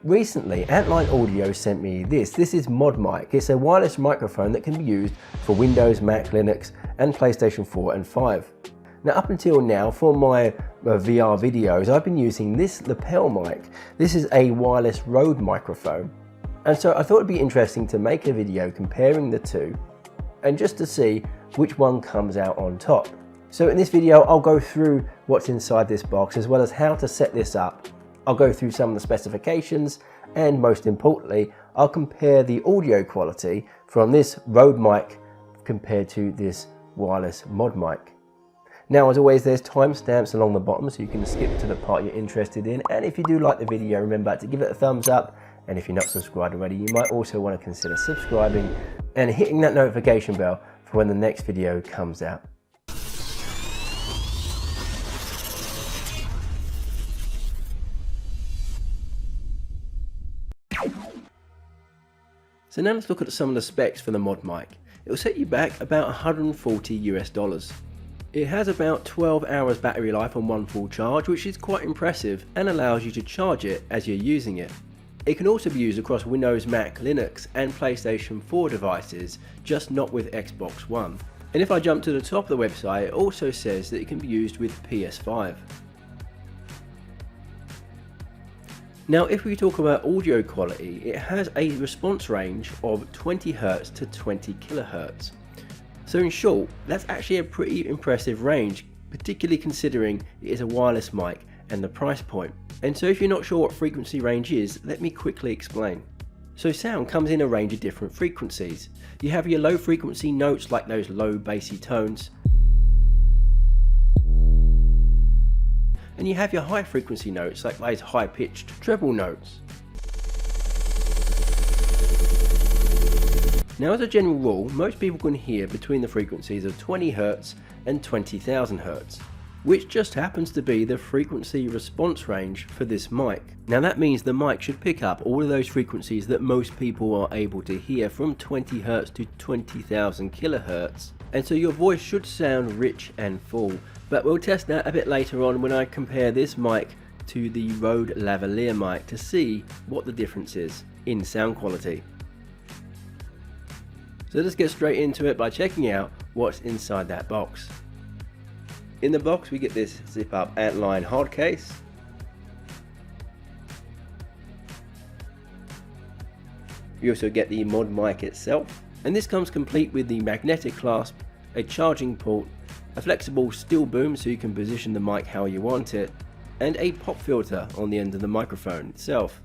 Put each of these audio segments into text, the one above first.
Recently, Antlion Audio sent me this. This is ModMic. It's a wireless microphone that can be used for Windows, Mac, Linux, and PlayStation 4 and 5. Now, up until now, for my VR videos, I've been using this lapel mic. This is a wireless Rode microphone. And so I thought it'd be interesting to make a video comparing the two and just to see which one comes out on top. So in this video, I'll go through what's inside this box as well as how to set this up. I'll go through some of the specifications and most importantly, I'll compare the audio quality from this Rode mic compared to this wireless ModMic. Now, as always, there's timestamps along the bottom so you can skip to the part you're interested in. And if you do like the video, remember to give it a thumbs up. And if you're not subscribed already, you might also want to consider subscribing and hitting that notification bell for when the next video comes out. So now let's look at some of the specs for the ModMic. It will set you back about $140 US. It has about 12 hours battery life on one full charge, which is quite impressive and allows you to charge it as you're using it. It can also be used across Windows, Mac, Linux and PlayStation 4 devices, just not with Xbox One. And if I jump to the top of the website, it also says that it can be used with PS5. Now, if we talk about audio quality, it has a response range of 20 Hz to 20 kHz. So in short, that's actually a pretty impressive range, particularly considering it is a wireless mic and the price point. And so if you're not sure what frequency range is, let me quickly explain. So sound comes in a range of different frequencies. You have your low frequency notes like those low bassy tones. And you have your high frequency notes like those high pitched treble notes. Now, as a general rule, most people can hear between the frequencies of 20 Hz and 20,000 Hz, which just happens to be the frequency response range for this mic. Now that means the mic should pick up all of those frequencies that most people are able to hear from 20 Hz to 20,000 kHz. And so your voice should sound rich and full, but we'll test that a bit later on when I compare this mic to the Rode lavalier mic to see what the difference is in sound quality. So let's get straight into it by checking out what's inside that box. In the box we get this zip up Antlion hard case. We also get the ModMic itself, and this comes complete with the magnetic clasp, a charging port, a flexible steel boom so you can position the mic how you want it, and a pop filter on the end of the microphone itself.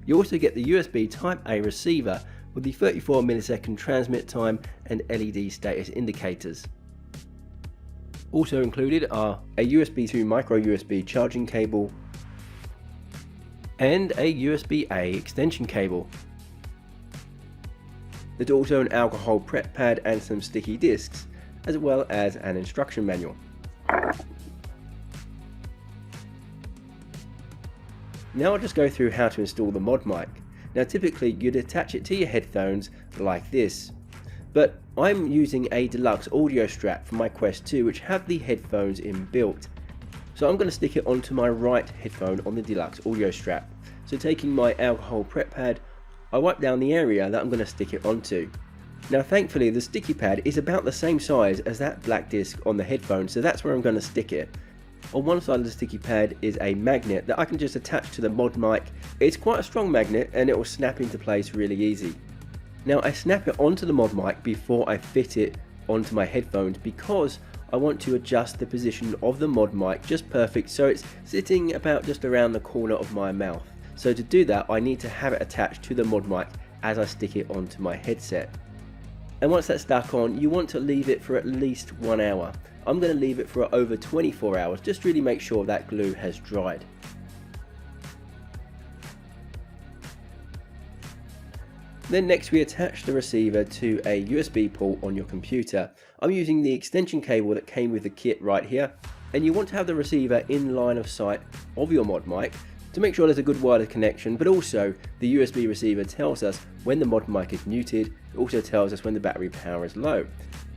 You also get the USB Type A receiver with the 34 millisecond transmit time and LED status indicators. Also included are a USB to micro USB charging cable and a USB-A extension cable. There's also an alcohol prep pad and some sticky discs, as well as an instruction manual. Now I'll just go through how to install the ModMic. Now typically you'd attach it to your headphones like this, but I'm using a deluxe audio strap for my Quest 2 which have the headphones inbuilt. So I'm going to stick it onto my right headphone on the deluxe audio strap. So taking my alcohol prep pad, I wipe down the area that I'm going to stick it onto. Now thankfully the sticky pad is about the same size as that black disc on the headphone, so that's where I'm going to stick it. On one side of the sticky pad is a magnet that I can just attach to the ModMic. It's quite a strong magnet and it will snap into place really easy. Now I snap it onto the ModMic before I fit it onto my headphones because I want to adjust the position of the ModMic just perfect so it's sitting about just around the corner of my mouth. So to do that I need to have it attached to the ModMic as I stick it onto my headset. And once that's stuck on, you want to leave it for at least 1 hour. I'm going to leave it for over 24 hours, just really make sure that glue has dried. Then next we attach the receiver to a USB port on your computer. I'm using the extension cable that came with the kit right here, and you want to have the receiver in line of sight of your ModMic to make sure there's a good wireless connection, but also the USB receiver tells us when the ModMic is muted. It also tells us when the battery power is low.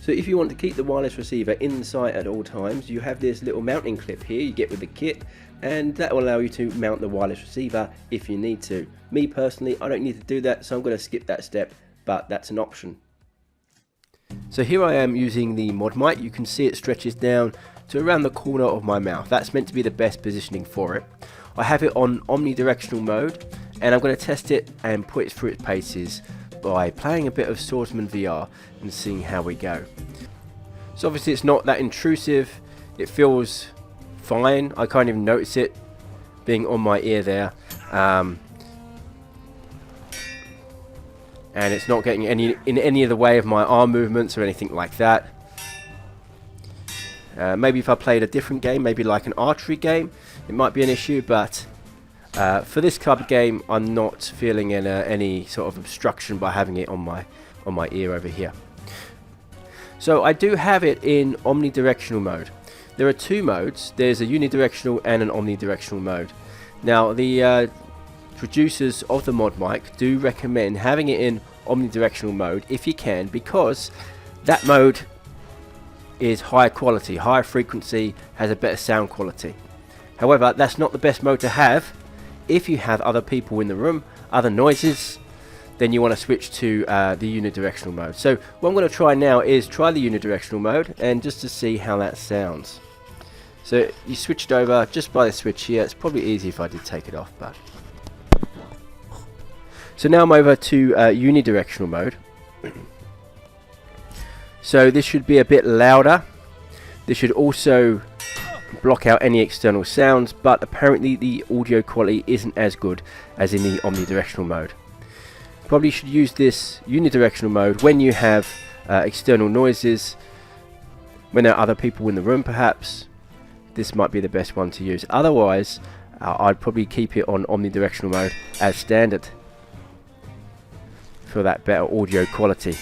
So if you want to keep the wireless receiver in sight at all times, you have this little mounting clip here you get with the kit, and that will allow you to mount the wireless receiver if you need to. Me personally, I don't need to do that, so I'm going to skip that step, but that's an option. So here I am using the ModMic. You can see it stretches down to around the corner of my mouth. That's meant to be the best positioning for it. I have it on omnidirectional mode, and I'm going to test it and put it through its paces by playing a bit of Swordsman VR and seeing how we go. So obviously it's not that intrusive, it feels fine, I can't even notice it being on my ear there, and it's not getting in any of the way of my arm movements or anything like that. Maybe if I played a different game, maybe like an archery game, it might be an issue, but for this type of game I'm not feeling any sort of obstruction by having it on my ear over here. So I do have it in omnidirectional mode. There are two modes. There's a unidirectional and an omnidirectional mode. Now the producers of the ModMic do recommend having it in omnidirectional mode if you can, because that mode is higher quality, higher frequency, has a better sound quality. However, that's not the best mode to have if you have other people in the room, other noises. Then you want to switch to the unidirectional mode. So what I'm going to try now is try the unidirectional mode, and just to see how that sounds. So you switched over just by the switch here. It's probably easy if I did take it off, but so now I'm over to unidirectional mode. So this should be a bit louder. This should also block out any external sounds, but apparently the audio quality isn't as good as in the omnidirectional mode. Probably should use this unidirectional mode when you have external noises, when there are other people in the room perhaps. This might be the best one to use. Otherwise, I'd probably keep it on omnidirectional mode as standard for that better audio quality.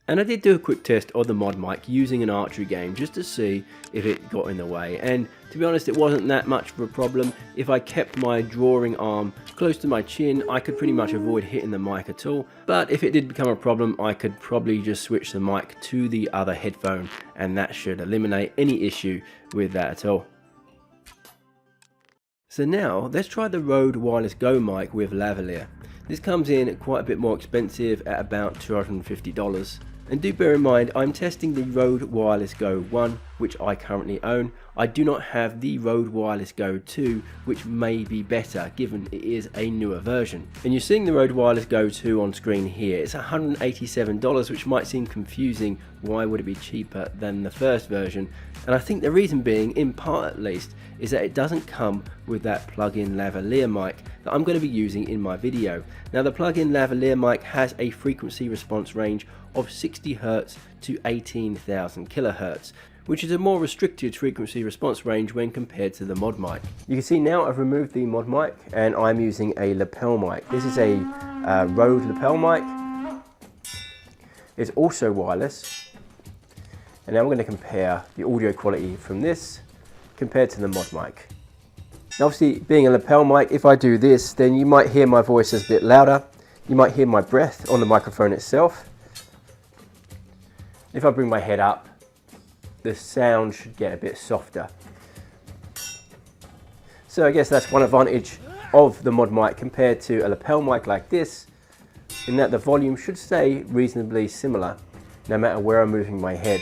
And I did do a quick test of the ModMic using an archery game just to see if it got in the way, and to be honest it wasn't that much of a problem. If I kept my drawing arm close to my chin I could pretty much avoid hitting the mic at all, but if it did become a problem I could probably just switch the mic to the other headphone, and that should eliminate any issue with that at all. So now let's try the Rode Wireless Go mic with lavalier. This comes in quite a bit more expensive at about $250. And do bear in mind, I'm testing the Rode Wireless Go 1, which I currently own. I do not have the Rode Wireless Go 2, which may be better given it is a newer version. And you're seeing the Rode Wireless Go 2 on screen here. It's $187, which might seem confusing. Why would it be cheaper than the first version? And I think the reason being, in part at least, is that it doesn't come with that plug-in lavalier mic that I'm going to be using in my video. Now the plug-in lavalier mic has a frequency response range of 60 Hz to 18,000 kHz, which is a more restricted frequency response range when compared to the ModMic. You can see now I've removed the ModMic and I'm using a lapel mic. This is a Rode lapel mic. It's also wireless. And now I'm going to compare the audio quality from this compared to the ModMic. Now obviously being a lapel mic, if I do this then you might hear my voice as a bit louder. You might hear my breath on the microphone itself. If I bring my head up, the sound should get a bit softer. So I guess that's one advantage of the ModMic compared to a lapel mic like this, in that the volume should stay reasonably similar no matter where I'm moving my head.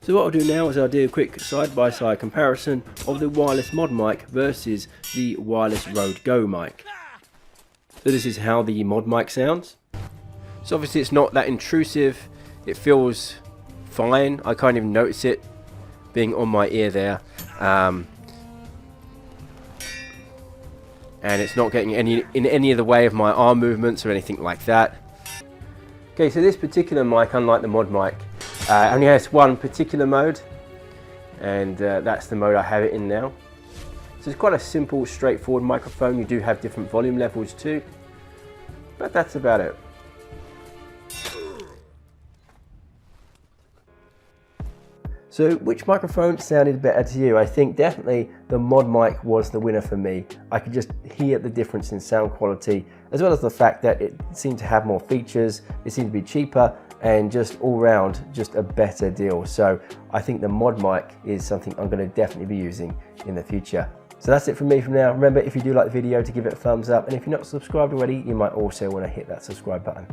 So what I'll do now is I'll do a quick side-by-side comparison of the wireless ModMic versus the wireless Rode Go mic. So this is how the ModMic sounds. So obviously it's not that intrusive, it feels fine, I can't even notice it being on my ear there, and it's not getting in any of the way of my arm movements or anything like that. Okay, so this particular mic, unlike the ModMic, only has one particular mode, and that's the mode I have it in now. So it's quite a simple, straightforward microphone. You do have different volume levels too, but that's about it. So which microphone sounded better to you? I think definitely the ModMic was the winner for me. I could just hear the difference in sound quality, as well as the fact that it seemed to have more features, it seemed to be cheaper, and just all round just a better deal. So I think the ModMic is something I'm going to definitely be using in the future. So that's it from me for now. Remember, if you do like the video, to give it a thumbs up, and if you're not subscribed already, you might also want to hit that subscribe button.